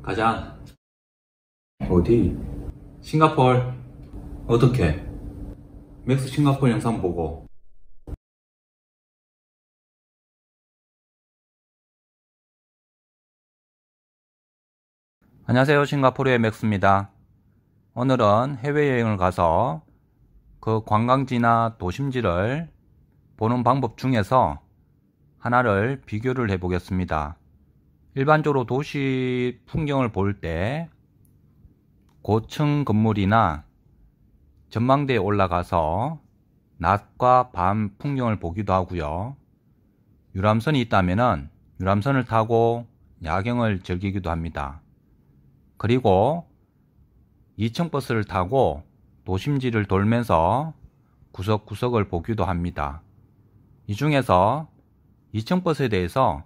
가자. 어디? 싱가폴. 어떻게? 맥스 싱가폴 영상 보고. 안녕하세요. 싱가포르의 맥스입니다. 오늘은 해외여행을 가서 그 관광지나 도심지를 보는 방법 중에서 하나를 비교를 해 보겠습니다. 일반적으로 도시 풍경을 볼 때 고층 건물이나 전망대에 올라가서 낮과 밤 풍경을 보기도 하고요. 유람선이 있다면 유람선을 타고 야경을 즐기기도 합니다. 그리고 2층 버스를 타고 도심지를 돌면서 구석구석을 보기도 합니다. 이 중에서 2층 버스에 대해서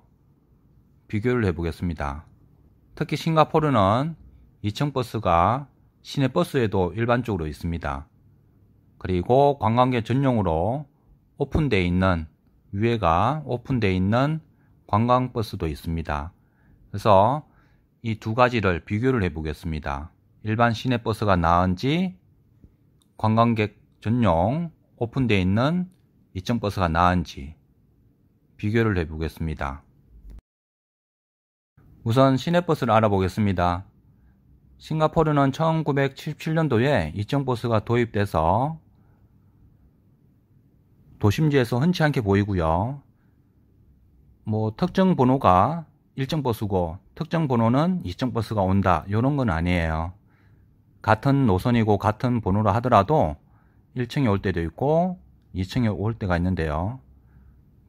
비교를 해 보겠습니다. 특히 싱가포르는 2층 버스가 시내버스에도 일반적으로 있습니다. 그리고 관광객 전용으로 오픈되어 있는, 위에가 오픈되어 있는 관광버스도 있습니다. 그래서 이 두 가지를 비교를 해 보겠습니다. 일반 시내버스가 나은지, 관광객 전용 오픈되어 있는 2층 버스가 나은지 비교를 해 보겠습니다. 우선 시내버스를 알아보겠습니다. 싱가포르는 1977년도에 2층 버스가 도입돼서 도심지에서 흔치 않게 보이고요. 특정 번호가 1층 버스고 특정 번호는 2층 버스가 온다, 이런 건 아니에요. 같은 노선이고 같은 번호로 하더라도 1층에 올 때도 있고 2층에 올 때가 있는데요.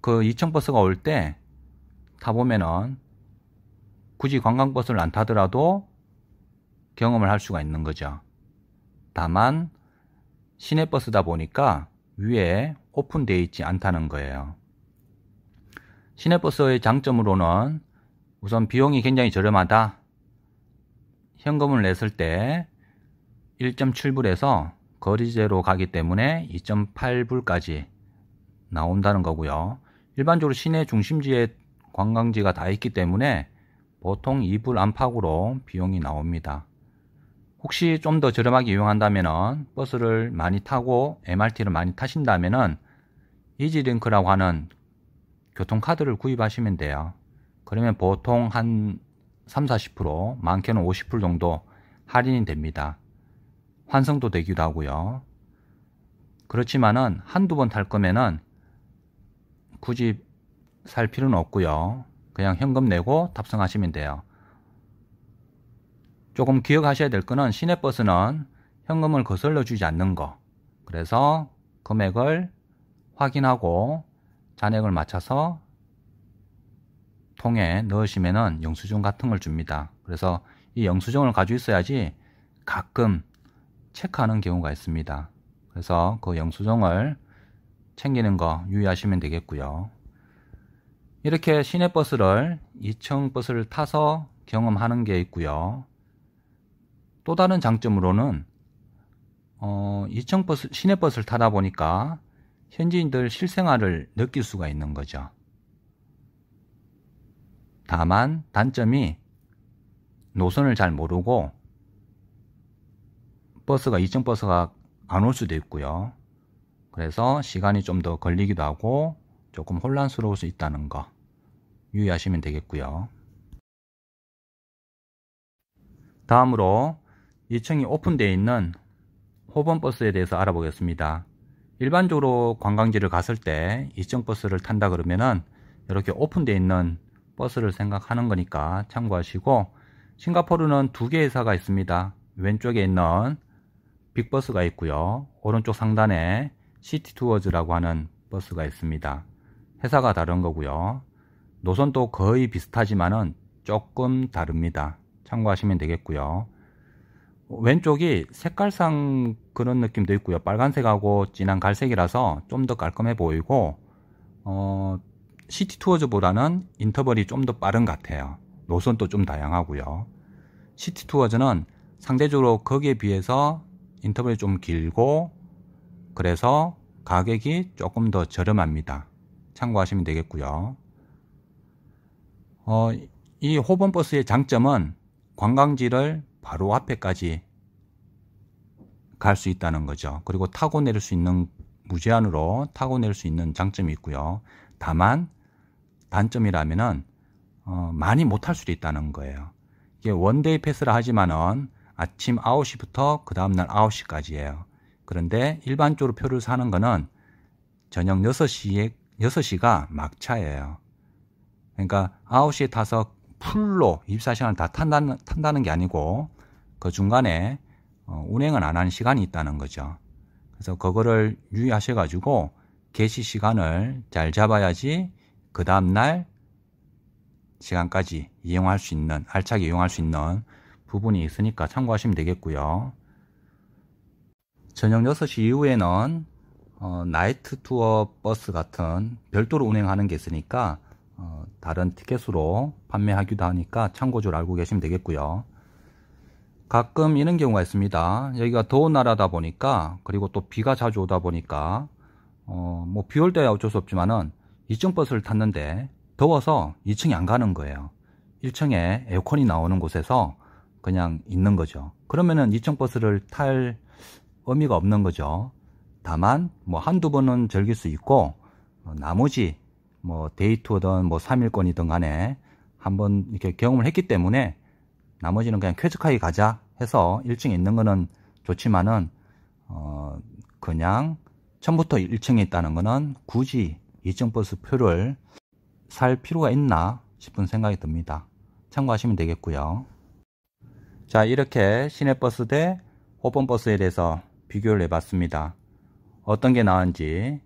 그 2층 버스가 올 때 타보면은 굳이 관광버스를 안 타더라도 경험을 할 수가 있는 거죠. 다만 시내버스다 보니까 위에 오픈되어 있지 않다는 거예요. 시내버스의 장점으로는 우선 비용이 굉장히 저렴하다. 현금을 냈을 때 1.7불에서 거리제로 가기 때문에 2.8불까지 나온다는 거고요. 일반적으로 시내 중심지에 관광지가 다 있기 때문에 보통 2불 안팎으로 비용이 나옵니다. 혹시 좀 더 저렴하게 이용한다면 버스를 많이 타고 MRT를 많이 타신다면 이지링크라고 하는 교통카드를 구입하시면 돼요. 그러면 보통 한 30-40%, 많게는 50% 정도 할인이 됩니다. 환승도 되기도 하고요. 그렇지만은 한두 번 탈 거면은 굳이 살 필요는 없고요. 그냥 현금 내고 탑승하시면 돼요. 조금 기억하셔야 될 거는 시내버스는 현금을 거슬러 주지 않는 거. 그래서 금액을 확인하고 잔액을 맞춰서 통에 넣으시면은 영수증 같은 걸 줍니다. 그래서 이 영수증을 가지고 있어야지 가끔 체크하는 경우가 있습니다. 그래서 그 영수증을 챙기는 거 유의하시면 되겠고요. 이렇게 시내버스를 2층 버스를 타서 경험하는 게 있고요. 또 다른 장점으로는 2층 버스, 시내버스를 타다 보니까 현지인들 실생활을 느낄 수가 있는 거죠. 다만 단점이 노선을 잘 모르고 버스가 2층 버스가 안 올 수도 있고요. 그래서 시간이 좀 더 걸리기도 하고 조금 혼란스러울 수 있다는 거 유의하시면 되겠고요. 다음으로 2층이 오픈되어 있는 호번버스에 대해서 알아보겠습니다. 일반적으로 관광지를 갔을 때 2층 버스를 탄다 그러면은 이렇게 오픈되어 있는 버스를 생각하는 거니까 참고하시고, 싱가포르는 두 개의 회사가 있습니다. 왼쪽에 있는 빅버스가 있고요. 오른쪽 상단에 시티투어즈라고 하는 버스가 있습니다. 회사가 다른 거고요. 노선도 거의 비슷하지만은 조금 다릅니다. 참고하시면 되겠고요. 왼쪽이 색깔상 그런 느낌도 있고요. 빨간색하고 진한 갈색이라서 좀 더 깔끔해 보이고, 시티투어즈보다는 인터벌이 좀 더 빠른 것 같아요. 노선도 좀 다양하고요. 시티투어즈는 상대적으로 거기에 비해서 인터벌이 좀 길고 그래서 가격이 조금 더 저렴합니다. 참고하시면 되겠고요. 이 호번버스의 장점은 관광지를 바로 앞에까지 갈 수 있다는 거죠. 그리고 타고 내릴 수 있는, 무제한으로 타고 내릴 수 있는 장점이 있고요. 다만 단점이라면은 많이 못 탈 수도 있다는 거예요. 이게 원데이 패스라 하지만은 아침 9시부터 그 다음날 9시까지예요. 그런데 일반적으로 표를 사는 거는 저녁 6시가 막차예요. 그러니까 9시에 타서 풀로 24시간을 다 탄다는 게 아니고 그 중간에 운행은 안 하는 시간이 있다는 거죠. 그래서 그거를 유의하셔 가지고 개시 시간을 잘 잡아야지 그 다음날 시간까지 이용할 수 있는, 알차게 이용할 수 있는 부분이 있으니까 참고하시면 되겠고요. 저녁 6시 이후에는 나이트 투어 버스 같은 별도로 운행하는 게 있으니까 다른 티켓으로 판매하기도 하니까 참고적으로 알고 계시면 되겠고요. 가끔 이런 경우가 있습니다. 여기가 더운 나라다 보니까, 그리고 또 비가 자주 오다 보니까 뭐 비 올 때야 어쩔 수 없지만은 2층 버스를 탔는데 더워서 2층이 안 가는 거예요. 1층에 에어컨이 나오는 곳에서 그냥 있는 거죠. 그러면은 2층 버스를 탈 의미가 없는 거죠. 다만 뭐 한두 번은 즐길 수 있고, 나머지 뭐 데이투어든 뭐 3일권이든 간에 한번 이렇게 경험을 했기 때문에 나머지는 그냥 쾌적하게 가자 해서 1층에 있는 거는 좋지만은 그냥 처음부터 1층에 있다는 거는 굳이 2층 버스 표를 살 필요가 있나 싶은 생각이 듭니다. 참고하시면 되겠고요. 자, 이렇게 시내버스 대 호번버스에 대해서 비교를 해봤습니다. 어떤 게 나은지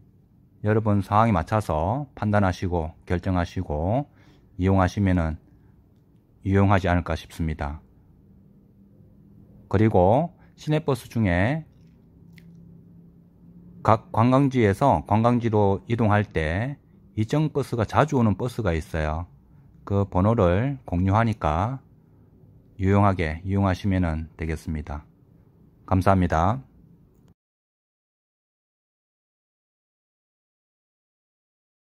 여러분 상황에 맞춰서 판단하시고 결정하시고 이용하시면은 유용하지 않을까 싶습니다. 그리고 시내버스 중에 각 관광지에서 관광지로 이동할 때 2층 버스가 자주 오는 버스가 있어요. 그 번호를 공유하니까 유용하게 이용하시면 되겠습니다. 감사합니다.